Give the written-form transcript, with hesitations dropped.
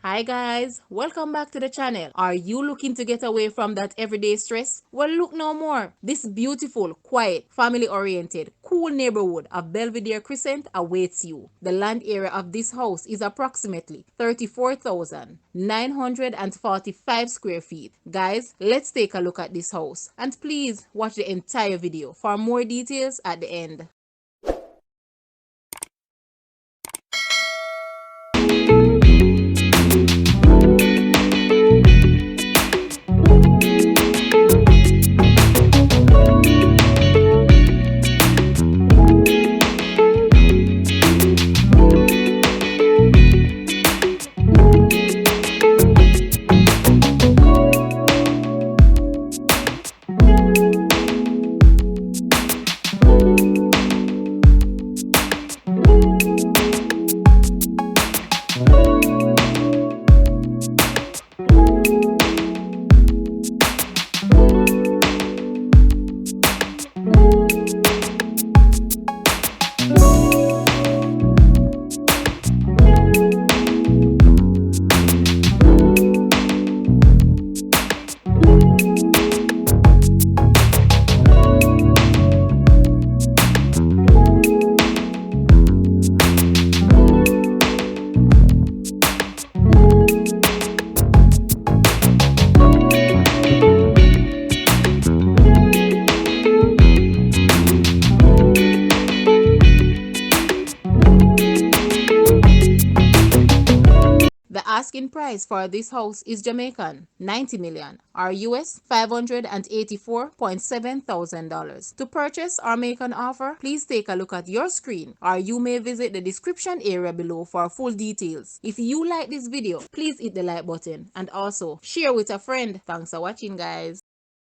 Hi guys, welcome back to the channel. Are you looking to get away from that everyday stress? Well, look no more. This beautiful, quiet, family-oriented, cool neighborhood of Belvedere Crescent awaits you. The land area of this house is approximately 34,945 square feet. Guys, let's take a look at this house. And please watch the entire video for more details at the end. The asking price for this house is Jamaican 90 million or US $584.7 thousand. To purchase or make an offer, please take a look at your screen or you may visit the description area below for full details. If you like this video, please hit the like button and also share with a friend. Thanks for watching guys.